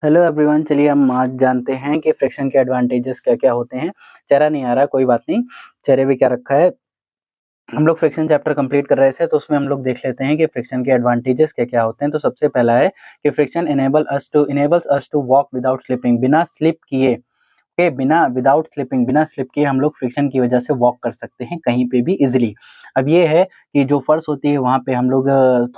Hello everyone, चलिए हम आज जानते हैं कि फ्रिक्शन के एडवांटेजेस क्या-क्या होते हैं। चेहरा नहीं आ रहा, कोई बात नहीं, चेहरे पे क्या रखा है। हम लोग फ्रिक्शन चैप्टर कंप्लीट कर रहे थे, तो उसमें हम लोग देख लेते हैं कि फ्रिक्शन के एडवांटेजेस क्या-क्या होते हैं। तो सबसे पहला है कि friction enables us to walk without slipping, बिना स्लिप किए के बिना विदाउट स्लिपिंग बिना स्लिप किए हम लोग फ्रिक्शन की वजह से वॉक कर सकते हैं कहीं पे भी इजीली। अब ये है कि जो फर्श होती है वहाँ पे हम लोग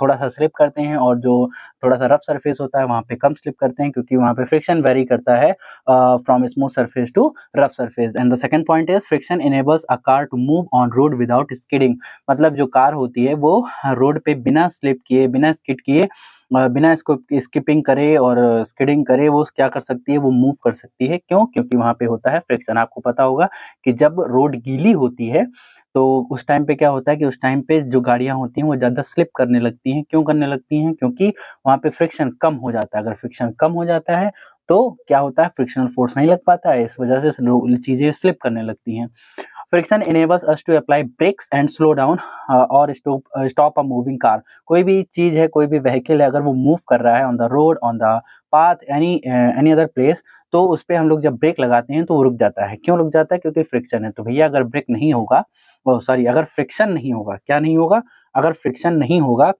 थोड़ा-सा स्लिप करते हैं, और जो थोड़ा-सा रफ सरफेस होता है वहाँ पे कम स्लिप करते हैं, क्योंकि वहाँ पे फ्रिक्शन वेरी करता है from smooth surface to rough surface. And the second point is friction enables a car to move on road without skidding. मतलब जो कार होती है वो रोड पे बिना स्लिप किए, बिना स्किड किए, बिना इसको स्किपिंग करे और स्किडिंग करे वो क्या कर सकती है, वो मूव कर सकती है। क्यों? क्योंकि वहाँ पे होता है फ्रिक्शन। आपको पता होगा कि जब रोड गीली होती है तो उस टाइम पे क्या होता है कि उस टाइम पे जो गाड़ियाँ होती हैं वो ज़्यादा स्लिप करने लगती हैं। क्यों करने लगती हैं? क्योंकि वहाँ पे फ्रिक्शन कम हो जाता है। अगर फ्रिक्शन कम हो जाता है तो क्या होता है, फ्रिक्शनल फोर्स नहीं लग पाता है, इस वजह से चीज़ें स्लिप करने लगती हैं। Friction enables us to apply brakes and slow down और स्टॉप अ मूविंग कार। कोई भी चीज़ है, कोई भी व्हीकल है, अगर वो मूव कर रहा है on the road, on the path, any other place, तो उस पे हम लोग जब ब्रेक लगाते हैं तो वो रुक जाता है। क्यों रुक जाता है? क्योंकि फ्रिक्शन है। तो भैया अगर ब्रेक नहीं होगा, ओह सॉरी, अगर फ्रिक्शन नहीं होगा, क्या नहीं होगा? अगर फ्रिक्शन नहीं होगा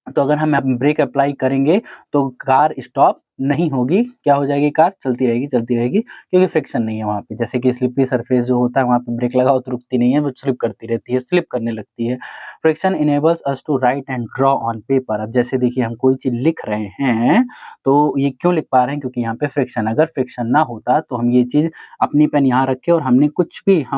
तो अगर हम ब्रेक अप्लाई करेंगे तो कार स्टॉप नहीं होगी। क्या हो जाएगी? कार चलती रहेगी, क्योंकि फ्रिक्शन नहीं है वहाँ पे। जैसे कि स्लिपरी सरफेस जो होता है वहाँ पे ब्रेक लगाओ तो रुकती नहीं है, वो स्लिप करती रहती है, स्लिप करने लगती है। Friction enables us to write and draw on paper. अब जैसे देखिए हम कोई चीज़ लिख रहे हैं, तो ये क्यों लिख पा रहे हैं? क्योंकि यहाँ पे फ्रिक्शन। अगर फ्रिक्शन ना होता तो हम ये चीज़ अपनी पेन यहाँ रखे और हम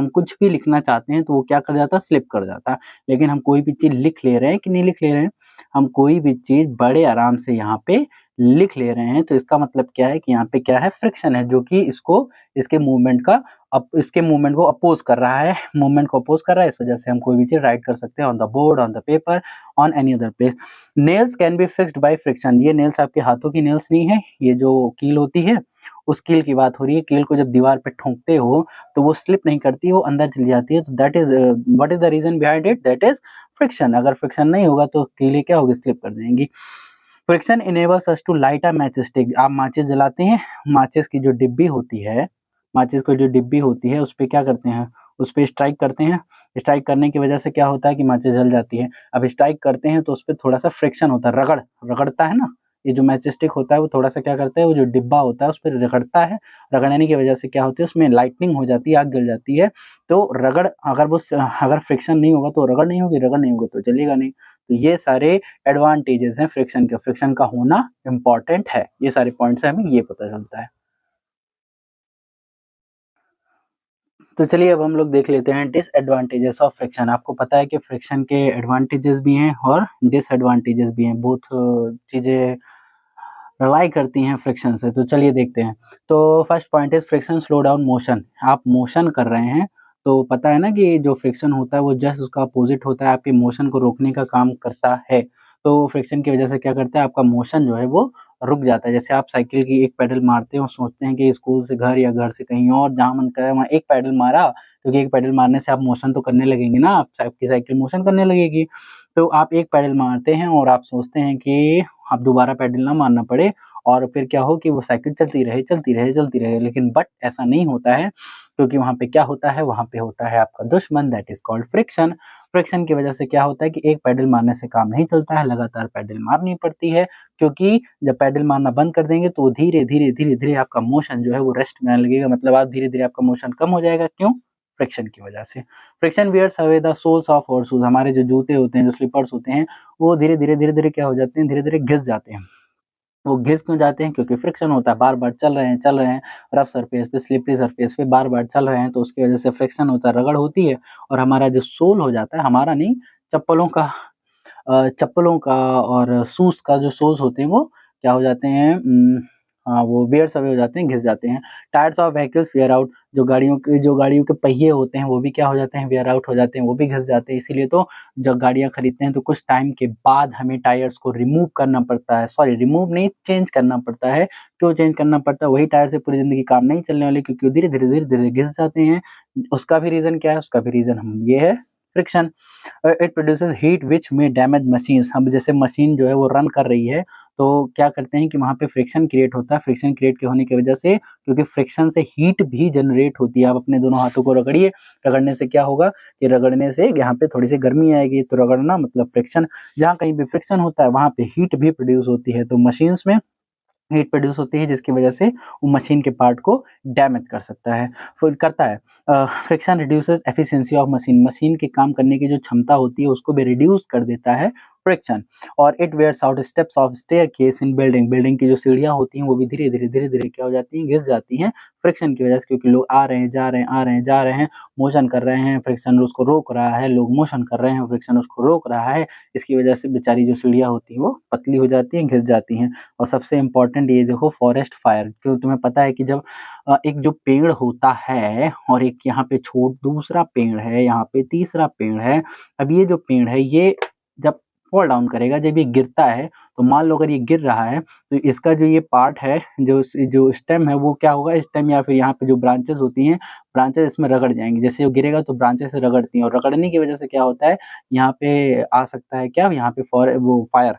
कुछ भी लिखना चाहते हैं तो वो क्या कर जाता? स्लिप कर जाता। लेकिन हम कोई भी चीज़ लिख ले रहे हैं कि नहीं लिख ले रहे हैं? हम कोई भी चीज़ बड़े आराम से यहाँ पे लिख ले रहे हैं, तो इसका मतलब क्या है कि यहाँ पे क्या है? फ्रिक्शन है, जो कि इसके मूवमेंट को अपोज़ कर रहा है, मूवमेंट को अपोज़ कर रहा है। इस वजह से हम कोई भी चीज़ राइट कर सकते हैं on the board, on the paper, on any other place. Nails can be fixed by friction. ये नेल्स आपके हाथों की नेल्स नहीं है, ये जो कील होती है, उस कील की बात हो रही है। कील को जब दीवार पे ठोकते हो, तो वो स्लिप नहीं करती, वो अंदर चली जाती है। तो that is what is the reason behind it? That is friction. अगर फ्रिक्शन नहीं होगा तो कीलें क्या होगी? स्लिप कर जाएँगी। Friction enables us to light a match stick. आप माचिस जलाते हैं, माचिस की जो डिब्बी होती है, माचिस की जो डिब्बी होती है, उसपे क्या करते हैं? उसपे स्ट्राइक करते हैं। स्ट्राइक करने की वजह से क्या होता है कि माचिस जल जाती है। अब स्ट्राइक करते हैं तो उसपे थोड़ा-सा फ्रिक्शन होता है, रगड़ता है ना? ये जो मैच स्टिक होता है वो थोड़ा-सा क्या करता है, वो जो डिब्बा होता है उसपे रगड़ता है। रगड़ने की वजह से क्या होती है, उसमें लाइटनिंग हो जाती है, आग जल जाती है। तो अगर फ्रिक्शन नहीं होगा तो रगड़ नहीं होगी, रगड़ नहीं होगी तो जलेगा नहीं। तो ये सारे एडवांटेजेस हैं फ्रिक्शन के। फ्रिक्शन का होना इम्पोर्टेंट है। ये सारे पॉइंट्स से हमें ये पता चलता है। तो चलिए अब हम लोग देख लेते हैं डिसएडवांटेजेस ऑफ फ्रिक्शन। आपको पता है कि फ्रिक्शन के एडवांटेजेस भी हैं और डिसएडवांटेजेस भी हैं। बोथ चीज़ें रिलाई करती हैं फ्रिक्शन से। तो चलिए देखते हैं। तो first point is friction slow down motion. आप मोशन कर रहे हैं, तो पता है ना कि जो फ्रिक्शन होता है वो जस्ट उसका अपोज़िट होता है, आपके मोशन को रोकने का काम करता है। तो फ्रिक्शन की वजह से क्या करता है, आपका मोशन जो है वो रुक जाता है। जैसे आप साइकिल की एक पेडल मारते हो और सोचते हैं कि स्कूल से घर या घर से कहीं और जहाँ मन करे वहाँ एक पेडल मारा, क्योंकि एक पेडल मारने से आप मोशन तो करने लगेंगे ना, आपकी साइकिल मोशन करने लगेगी। तो आप एक पेडल मारते हैं और आप सोचते हैं कि अब दोबारा पेडल ना मारना पड़े, और फिर क्या हो कि वो साइकिल चलती रहे, लेकिन बट ऐसा नहीं होता है, क्योंकि वहाँ पे क्या होता है, वहाँ पे होता है आपका दुश्मन, that is called friction. Friction की वजह से क्या होता है कि एक पैडल मारने से काम नहीं चलता है, लगातार पैडल मारनी पड़ती है, क्योंकि जब पैडल मारना बंद कर देंगे तो धीरे-धीरे आपका मोशन जो है वो रेस्ट में आने लगेगा, मतलब आप धीरे-धीरे आपका मोशन कम हो जाएगा। क्यों? फ्रिक्शन की वजह से। Friction wears away the soles of our shoes. हमारे जो जूते होते हैं, जो स्लीपर्स होते हैं, वो धीरे-धीरे क्या हो जाते हैं, धीरे-धीरे घिस जाते हैं। वो घिस क्यों जाते हैं? क्योंकि फ्रिक्शन होता है, बार-बार चल रहे हैं, रफ सरफेस पे, स्लिपरी सरफेस पे बार-बार चल रहे हैं, तो उसकी वजह से फ्रिक्शन होता है, रगड़ होती है, और हमारा जो सोल हो जाता है, हमारा नहीं, चप्पलों का चप्पलों का और शूज़ का जो सोल्स होते हैं वो क्या हो जाते हैं, हाँ, वो वियर्स अवे हो जाते हैं, घिस जाते हैं। Tyres of vehicles wear out. जो गाड़ियों के पहिए होते हैं वो भी क्या हो जाते हैं, वियर आउट हो जाते हैं, वो भी घिस जाते हैं। इसीलिए तो जब गाड़ियाँ खरीदते हैं तो कुछ टाइम के बाद हमें टायर्स को रिमूव करना पड़ता है, सॉरी रिमूव नहीं, चेंज करना पड़ता है। क्यों चेंज करना पड़ता है? वही टायर से पूरी ज़िंदगी काम नहीं चलने वाले, क्योंकि वो धीरे-धीरे घिस जाते हैं। उसका भी रीज़न क्या है? उसका भी रीज़न हम ये है फ्रिक्शन। इट प्रोड्यूसेस हीट विच में डैमेज मशीन्स। अब जैसे मशीन जो है वो रन कर रही है तो क्या करते हैं कि वहाँ पे फ्रिक्शन क्रिएट होता है। फ्रिक्शन क्रिएट के होने की वजह से, क्योंकि फ्रिक्शन से हीट भी जनरेट होती है। आप अपने दोनों हाथों को रगड़िए, रगड़ने से क्या होगा कि रगड़ने से यहाँ पे थोड़ी सी गर्मी आएगी, तो रगड़ना मतलब फ्रिक्शन। जहाँ कहीं भी फ्रिक्शन होता है वहाँ पे हीट भी प्रोड्यूस होती है, तो मशीन्स में हीट प्रोड्यूस होती है जिसकी वजह से वो मशीन के पार्ट को डैमेज कर सकता है, फिर करता है। Friction reduces efficiency of machine. Machine के काम करने की जो क्षमता होती है उसको भी रिड्यूस कर देता है फ्रिक्शन। और it wears out steps of staircase in building. Building की जो सीढ़ियाँ होती हैं वो भी धीरे धीरे क्या हो जाती हैं, घिस जाती हैं फ्रिक्शन की वजह से, क्योंकि लोग आ रहे हैं जा रहे हैं, आ रहे हैं जा रहे हैं, मोशन कर रहे हैं, फ्रिक्शन उसको रोक रहा है, लोग मोशन कर रहे हैं, फ्रिक्शन उसको रोक रहा है। इसकी वजह से बेचारी जो सीढ़ियाँ होती हैं वो पतली हो जाती हैं, घिस जाती हैं। और सबसे इम्पोर्टेंट ये देखो फॉरेस्ट फायर, क्यों तुम्हें पता है कि जब एक जो पेड़ होता है और एक यहाँ पे दूसरा पेड़ है, यहाँ पे तीसरा पेड़ है। अब ये जो पेड़ है ये जब फॉल डाउन करेगा, जब ये गिरता है, तो मान लो अगर ये गिर रहा है तो इसका जो ये पार्ट है, जो स्टेम है वो क्या होगा, स्टेम या फिर यहाँ पे जो ब्रांचेस होती हैं, ब्रांचेस इसमें रगड़ जाएंगी। जैसे वो गिरेगा तो ब्रांचेस से रगड़ती हैं, और रगड़ने की वजह से क्या होता है, यहाँ पे आ सकता है क्या, यहाँ पे फायर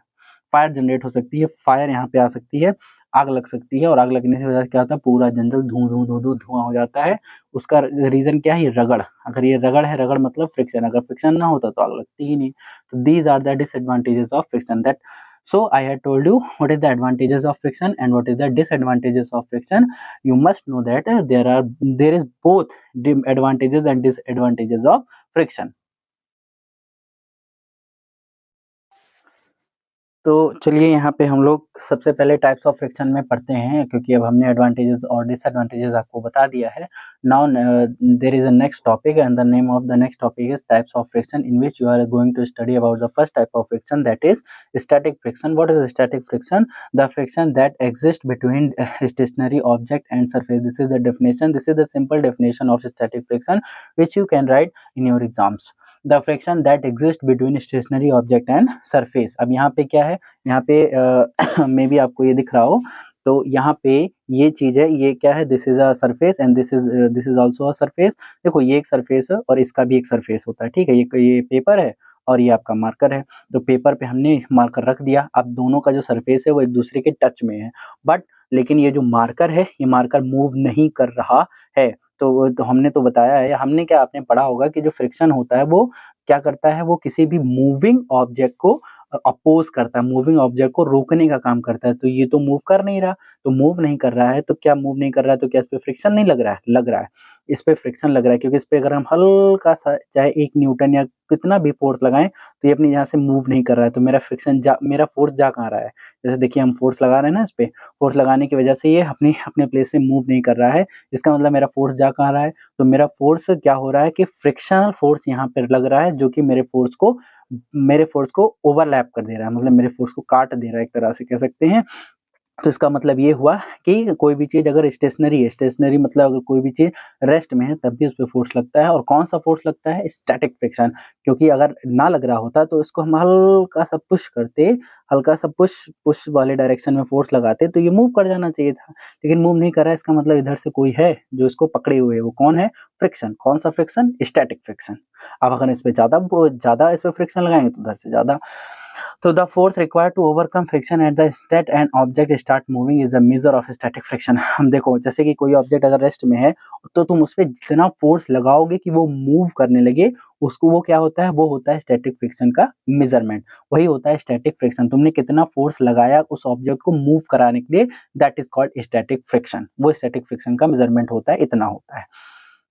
फायर जनरेट हो सकती है। फायर यहाँ पे आ सकती है, आग लग सकती है, और आग लगने से वजह से क्या होता है, पूरा जंगल धुआं हो जाता है। उसका रीजन क्या है, ये रगड़। अगर ये रगड़ है, रगड़ मतलब फ्रिक्शन, अगर फ्रिक्शन ना होता तो आग लगती ही नहीं। तो these are the disadvantages of friction. That so I had told you what is the advantages of friction and what is the disadvantages of friction. You must know that there is both advantages and disadvantages of friction. तो चलिए यहाँ पे हम लोग सबसे पहले types of friction में पढ़ते हैं, क्योंकि अब हमने एडवांटेजेस और डिसएडवांटेजेस आपको बता दिया है। Now there is a next topic and the name of the next topic is types of friction, in which you are going to study about the first type of friction, that is static friction. What is static friction? The friction that exist between stationary object and surface. This is the definition, this is the simple definition of static friction which you can write in your exams. The friction that exists between stationary object and surface. अब यहाँ पे क्या है, यहाँ पे may be आपको ये दिख रहा हो, तो यहाँ पे ये चीज है, ये क्या है, this is a surface and this is also a surface. देखो ये एक सरफेस है और इसका भी एक सरफेस होता है, ठीक है। ये पेपर है और ये आपका मार्कर है, तो पेपर पे हमने मार्कर रख दिया। अब दोनों का जो सरफेस है वो एक दूसरे के टच में है, बट लेकिन ये जो मार्कर है, ये मार्कर मूव नहीं कर रहा है। तो हमने तो बताया है, हमने क्या, आपने पढ़ा होगा कि जो फ्रिक्शन होता है वो क्या करता है, वो किसी भी मूविंग ऑब्जेक्ट को अपोज करता है, मूविंग ऑब्जेक्ट को रोकने का काम करता है। तो ये तो मूव कर नहीं रहा, तो मूव नहीं कर रहा है, तो क्या मूव नहीं कर रहा है, तो क्या इस पे फ्रिक्शन नहीं लग रहा है? लग रहा है, इस पे फ्रिक्शन लग रहा है, क्योंकि इस पे अगर हम हल्का सा चाहे 1 न्यूटन या कितना भी फोर्स लगाएं तो ये अपनी यहाँ से मूव नहीं कर रहा है। तो मेरा फोर्स जा कहाँ रहा है? जैसे देखिए हम फोर्स लगा रहे हैं ना, इस पे फोर्स लगाने की वजह से ये अपने अपने प्लेस से मूव नहीं कर रहा है। इसका मतलब मेरा फोर्स जा कहाँ रहा है? तो मेरा फोर्स क्या हो रहा है कि फ्रिक्शनल फोर्स यहाँ पे लग रहा है, जो कि मेरे फोर्स को ओवरलैप कर दे रहा है, मतलब मेरे फोर्स को काट दे रहा है, एक तरह से कह सकते हैं। तो इसका मतलब ये हुआ कि कोई भी चीज अगर स्टेशनरी है, स्टेशनरी मतलब अगर कोई भी चीज रेस्ट में है तब भी उस पे फोर्स लगता है। और कौन सा फोर्स लगता है? Static friction. क्योंकि अगर ना लग रहा होता तो इसको हम हल्का सा पुश करते, हल्का सा पुश पुश वाले डायरेक्शन में फोर्स लगाते तो ये मूव कर जाना चाहिए था, लेकिन मूव नहीं कर रहा है। इसका मतलब इधर से कोई है जो इसको पकड़े हुए है। वो कौन है? फ्रिक्शन। कौन सा फ्रिक्शन? Static friction. अब अगर इस पे ज्यादा इस पे फ्रिक्शन लगाएंगे तो उधर से ज्यादा। तो the force required to overcome friction at the state and object start moving is a measure of static friction. हम देखो जैसे कि कोई ऑब्जेक्ट अगर रेस्ट में है तो तुम उस पर जितना फोर्स लगाओगे कि वो मूव करने लगे, उसको वो क्या होता है? वो होता है स्टैटिक फ्रिक्शन का मेजरमेंट। वही होता है स्टैटिक फ्रिक्शन। तुमने कितना फोर्स लगाया उस ऑब्जेक्ट को मूव कराने के लिए, that is called static friction. वो स्टैटिक फ्रिक्शन का मेजरमेंट होता है, इतना होता है।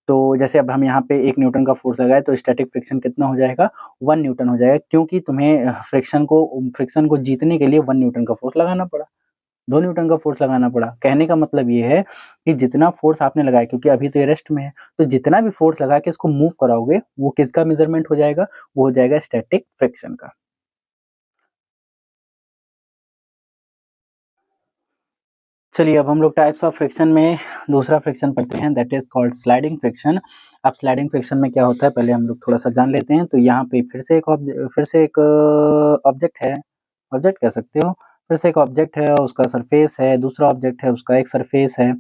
तो जैसे अब हम यहाँ पे 1 न्यूटन का फोर्स लगाए तो स्टैटिक फ्रिक्शन कितना हो जाएगा? 1 न्यूटन हो जाएगा, क्योंकि तुम्हें फ्रिक्शन को जीतने के लिए 1 न्यूटन का फोर्स लगाना पड़ा, 2 न्यूटन का फोर्स लगाना पड़ा। कहने का मतलब ये है कि जितना फोर्स आपने लगाया, क्योंकि अभी तो ये रेस्ट में है, तो जितना भी फोर्स लगा के इसको मूव कराओगे वो किसका मेजरमेंट हो जाएगा? वो हो जाएगा स्टैटिक फ्रिक्शन का। चलिए अब हम लोग टाइप्स ऑफ फ्रिक्शन में दूसरा फ्रिक्शन पढ़ते हैं, that is called sliding friction. अब स्लाइडिंग फ्रिक्शन में क्या होता है पहले हम लोग थोड़ा सा जान लेते हैं। तो यहाँ पे फिर से एक ऑब्जेक्ट है, ऑब्जेक्ट कह सकते हो, फिर से एक ऑब्जेक्ट है उसका सरफेस है, दूसरा ऑब्जेक्ट है उसका एक सरफेस है,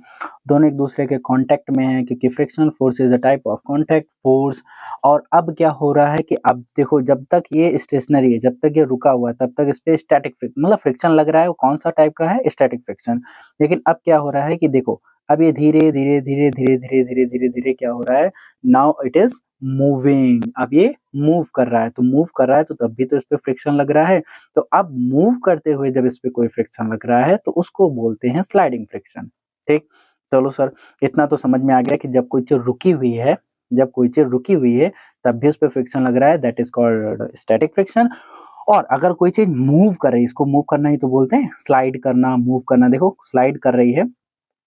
दोनों एक दूसरे के कांटेक्ट में हैं क्योंकि frictional force is a type of contact force. और अब क्या हो रहा है कि अब देखो जब तक ये स्टेशनरी है, जब तक ये रुका हुआ है तब तक इस पे स्टैटिक मतलब फ्रिक्शन लग रहा है, वो कौन सा टाइप का है, स्टैटिक फ्रिक्शन। लेकिन अब क्या हो रहा है कि देखो अब ये धीरे धीरे धीरे धीरे धीरे धीरे धीरे धीरे क्या हो रहा है, नाउ इट इज मूविंग, अब ये मूव कर रहा है, तो मूव कर रहा है तो तब भी तो इस पे फ्रिक्शन लग रहा है। तो अब मूव करते हुए जब इस पे कोई फ्रिक्शन लग रहा है तो उसको बोलते हैं स्लाइडिंग फ्रिक्शन। ठीक, चलो सर इतना तो समझ में आ गया कि जब कोई चीज रुकी हुई है, जब कोई चीज रुकी हुई है तब भी उस पे फ्रिक्शन लग रहा है, that is called static friction. और अगर कोई चीज मूव कर रही है, इसको मूव करना ही तो बोलते हैं, स्लाइड करना, मूव करना, देखो स्लाइड कर रही है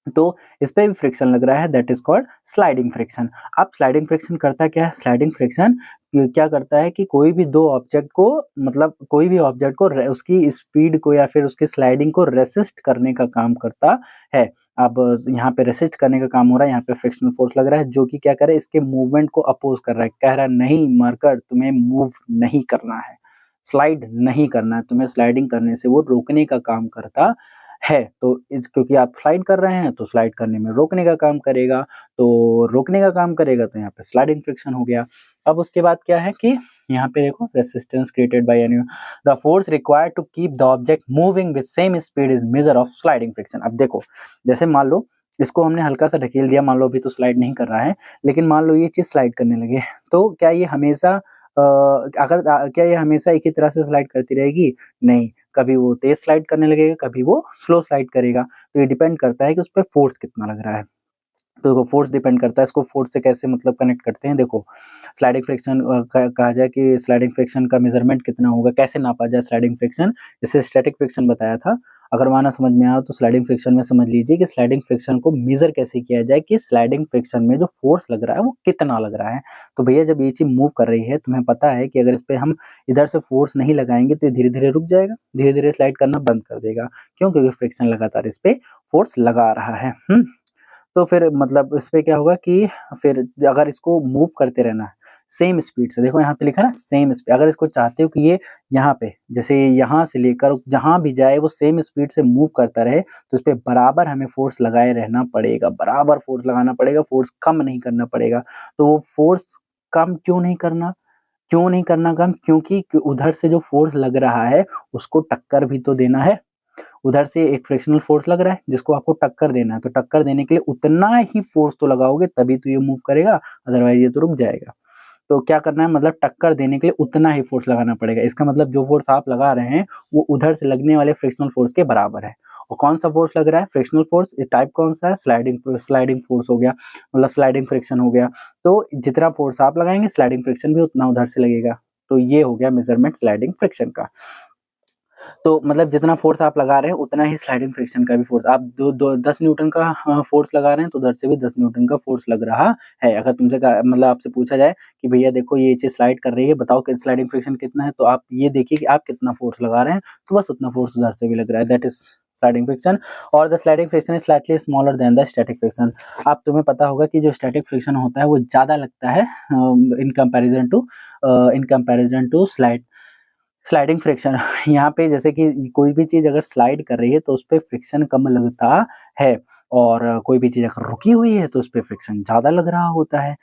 तो इस पे भी फ्रिक्शन लग रहा है, that is called sliding friction. अब स्लाइडिंग फ्रिक्शन करता क्या है, स्लाइडिंग फ्रिक्शन क्या करता है कि कोई भी दो ऑब्जेक्ट को, मतलब कोई भी ऑब्जेक्ट को उसकी स्पीड को या फिर उसकी स्लाइडिंग को रेसिस्ट करने का काम करता है। अब यहाँ पे रेसिस्ट करने का काम हो रहा है, यहाँ पे फ्रिक्शनल फोर्स लग रहा है जो कि क्या करे, इसके मूवमेंट को अपोज कर रहा है, कह रहा है नहीं मरकर तुम्हें मूव नहीं करना है, स्लाइड नहीं करना है तुम्हें, स्लाइडिंग करने से वो रोकने का काम करता है। तो इस क्योंकि आप स्लाइड कर रहे हैं तो स्लाइड करने में रोकने का काम करेगा, तो रोकने का काम करेगा तो यहाँ पे स्लाइडिंग फ्रिक्शन हो गया। अब उसके बाद क्या है कि यहाँ पे देखो resistance created by any the force required to keep the object moving with same speed is measure of sliding friction. अब देखो जैसे मान लो इसको हमने हल्का सा ढकेल दिया, मान लो अभी तो स्लाइड नहीं कर रहा है, लेकिन मान लो ये चीज स्लाइड करने लगे तो क्या ये हमेशा क्या ये हमेशा एक ही तरह से स्लाइड करती रहेगी, नहीं, कभी वो तेज स्लाइड करने लगेगा, कभी वो स्लो स्लाइड करेगा। तो ये डिपेंड करता है कि उस पर फोर्स कितना लग रहा है। तो देखो फोर्स डिपेंड करता है, इसको फोर्स से कैसे मतलब कनेक्ट करते हैं, देखो स्लाइडिंग फ्रिक्शन कहा जाए कि स्लाइडिंग फ्रिक्शन का मेजरमेंट कितना होगा, कैसे नापा जाए स्लाइडिंग फ्रिक्शन, जैसे स्टैटिक फ्रिक्शन बताया था, अगर माना समझ में आया तो स्लाइडिंग फ्रिक्शन में समझ लीजिए कि स्लाइडिंग फ्रिक्शन को मेजर कैसे किया जाए कि स्लाइडिंग फ्रिक्शन में जो फोर्स लग रहा है वो कितना लग रहा है। तो भैया जब ये चीज मूव कर रही है तुम्हें पता है कि अगर इस पे हम इधर से फोर्स नहीं लगाएंगे तो ये धीरे धीरे रुक जाएगा, धीरे धीरे स्लाइड करना बंद कर देगा, क्यों, क्योंकि फ्रिक्शन लगातार इस पे फोर्स लगा रहा है। तो फिर मतलब इस पे क्या होगा कि फिर अगर इसको मूव करते रहना है सेम स्पीड से, देखो यहाँ पे लिखा है ना सेम स्पीड, अगर इसको चाहते हो कि ये यहाँ पे जैसे यहाँ से लेकर जहाँ भी जाए वो सेम स्पीड से मूव करता रहे तो इस पे बराबर हमें फोर्स लगाए रहना पड़ेगा, बराबर फोर्स लगाना पड़ेगा, फोर्स कम नहीं करना पड़ेगा। तो वो फोर्स कम क्यों नहीं करना कम, क्योंकि उधर से जो फोर्स लग रहा है उसको टक्कर भी तो देना है, उधर से एक फ्रिक्शनल फोर्स लग रहा है जिसको आपको टक्कर देना है, तो टक्कर देने के लिए उतना ही फोर्स तो लगाओगे तभी तो ये मूव करेगा, अदरवाइज ये तो रुक जाएगा। तो क्या करना है, मतलब टक्कर देने के लिए उतना ही फोर्स लगाना पड़ेगा, इसका मतलब जो फोर्स आप लगा रहे हैं वो उधर से लगने वाले फ्रिक्शनल फोर्स के बराबर है। और कौन सा फोर्स लग रहा है, फ्रिक्शनल फोर्स, टाइप कौन सा है, स्लाइडिंग फोर्स हो गया, मतलब स्लाइडिंग फ्रिक्शन हो गया। तो जितना फोर्स आप लगाएंगे स्लाइडिंग फ्रिक्शन भी उतना उधर से लगेगा। तो ये हो गया मेजरमेंट स्लाइडिंग फ्रिक्शन का। तो मतलब जितना फोर्स आप लगा रहे हैं उतना ही स्लाइडिंग फ्रिक्शन का भी फोर्स, आप 10 न्यूटन का फोर्स लगा रहे हैं तो उधर से भी 10 न्यूटन का फोर्स लग रहा है। अगर तुमसे मतलब आपसे पूछा जाए कि भैया देखो ये चीज स्लाइड कर रही है, बताओ कि स्लाइडिंग फ्रिक्शन कितना है, तो आप ये देखिए कि आप कितना फोर्स लगा रहे हैं, तो बस उतना फोर्स उधर से भी लग रहा है, दैट इज स्लाइडिंग फ्रिक्शन। और the sliding friction is slightly smaller than the static friction. अब तुम्हें पता होगा कि जो स्टैटिक फ्रिक्शन होता है वो ज्यादा लगता है in comparison to sliding friction. यहाँ पे जैसे कि कोई भी चीज अगर स्लाइड कर रही है तो उस पे फ्रिक्शन कम लगता है, और कोई भी चीज अगर रुकी हुई है तो उस पे फ्रिक्शन ज्यादा लग रहा होता है।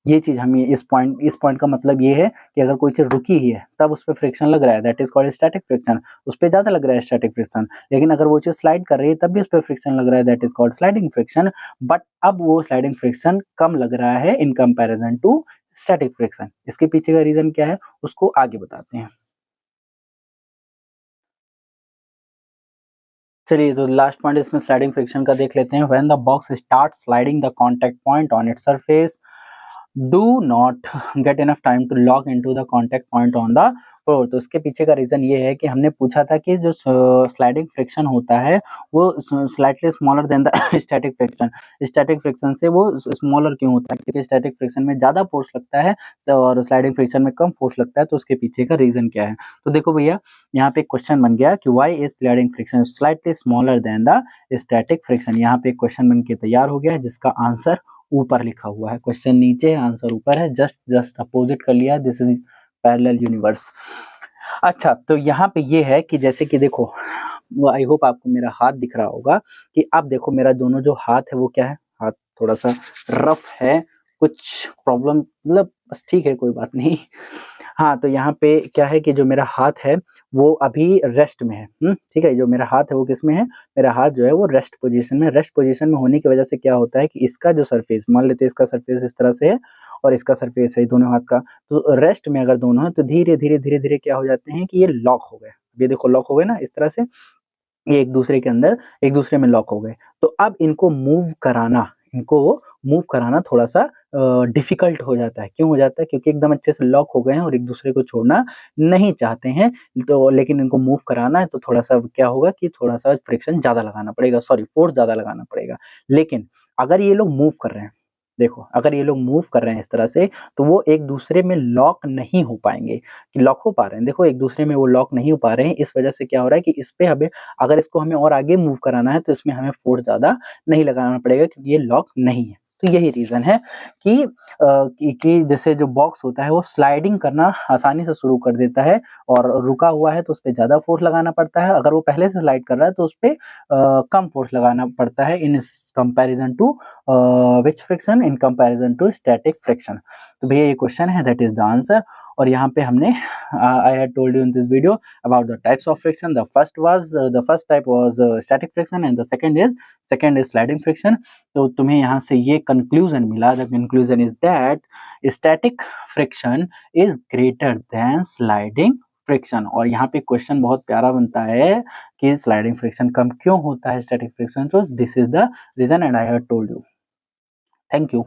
ये चीज हमें इस पॉइंट का मतलब ये है कि अगर कोई चीज रुकी ही है तब उस पे फ्रिक्शन लग रहा है, that is called static friction, उस पे ज्यादा लग रहा है स्टैटिक फ्रिक्शन। लेकिन अगर वो चीज स्लाइड कर रही है तब भी उस पे फ्रिक्शन लग रहा है, that is called sliding friction. But अब वो स्लाइडिंग फ्रिक्शन कम लग रहा है in comparison to static friction. इसके पीछे का रीजन क्या है उसको आगे बताते हैं। चलिए तो लास्ट पॉइंट इसमें स्लाइडिंग फ्रिक्शन का देख लेते हैं। When the box start sliding the contact point on its surface do not get enough time to lock into the contact point on the floor. तो इसके पीछे का रीजन ये है कि हमने पूछा था कि जो स्लाइडिंग फ्रिक्शन होता है वो slightly smaller than the static friction. Static friction से वो स्मॉलर क्यों होता है, क्योंकि स्टैटिक फ्रिक्शन में ज्यादा फोर्स लगता है और स्लाइडिंग फ्रिक्शन में कम फोर्स लगता है। तो उसके पीछे का रीजन क्या है, तो देखो भैया यहाँ पे एक क्वेश्चन बन गया कि why is sliding friction slightly smaller than the static friction. यहाँ पे एक क्वेश्चन बन के तैयार हो गया है जिसका आंसर ऊपर लिखा हुआ है, क्वेश्चन नीचे है आंसर ऊपर है, जस्ट अपोजिट कर लिया, दिस इज पैरेलल यूनिवर्स। अच्छा तो यहाँ पे ये है कि जैसे कि देखो आई होप आपको मेरा हाथ दिख रहा होगा कि अब देखो मेरा दोनों जो हाथ है वो क्या है, हाथ थोड़ा सा रफ है, कुछ प्रॉब्लम मतलब बस ठीक है कोई बात नहीं। हाँ तो यहाँ पे क्या है कि जो मेरा हाथ है वो अभी रेस्ट में है, ठीक है, जो मेरा हाथ है वो किस में है, मेरा हाथ जो है वो रेस्ट पोजीशन में, रेस्ट पोजीशन में होने की वजह से क्या होता है कि इसका जो सरफेस, मान लेते हैं इसका सरफेस इस तरह से है और इसका सरफेस है दोनों हाथ का, तो रेस्ट में अगर दोनों है तो धीरे धीरे धीरे धीरे क्या हो जाते हैं कि ये लॉक हो गए, ये देखो लॉक हो गए ना इस तरह से, ये एक दूसरे के अंदर एक दूसरे में लॉक हो गए। तो अब इनको मूव कराना थोड़ा सा डिफिकल्ट हो जाता है। क्यों हो जाता है? क्योंकि एकदम अच्छे से लॉक हो गए हैं और एक दूसरे को छोड़ना नहीं चाहते हैं, तो लेकिन इनको मूव कराना है तो थोड़ा सा क्या होगा कि थोड़ा सा फ्रिक्शन ज़्यादा लगाना पड़ेगा, सॉरी फोर्स ज़्यादा लगाना पड़ेगा। लेकिन अगर ये लोग मूव कर रहे हैं, देखो अगर ये लोग मूव कर रहे हैं इस तरह से, तो वो एक दूसरे में लॉक नहीं हो पाएंगे, कि लॉक हो पा रहे हैं, देखो एक दूसरे में वो लॉक नहीं हो पा रहे हैं। इस वजह से क्या हो रहा है कि इस पे हमें, अगर इसको हमें और आगे मूव कराना है तो इसमें हमें फोर्स ज़्यादा नहीं लगाना पड़ेगा, क्योंकि ये लॉक नहीं है। तो यही रीज़न है कि कि जैसे जो बॉक्स होता है वो स्लाइडिंग करना आसानी से शुरू कर देता है, और रुका हुआ है तो उस पे ज़्यादा फोर्स लगाना पड़ता है, अगर वो पहले से स्लाइड कर रहा है तो उस पे कम फोर्स लगाना पड़ता है in comparison to which friction, in comparison to static friction. तो भैया ये क्वेश्चन है, दैट इज द आंसर। और यहाँ पे हमने I had told you in this video about the types of friction. The first type was static friction and the second is sliding friction. तो तुम्हें यहाँ से ये कंक्लूजन मिला, the conclusion is that static friction is greater than sliding friction. और यहाँ पे question बहुत प्यारा बनता है कि स्लाइडिंग फ्रिक्शन कम क्यों होता है स्टैटिक फ्रिक्शन, तो this is the reason and I have told you. Thank you.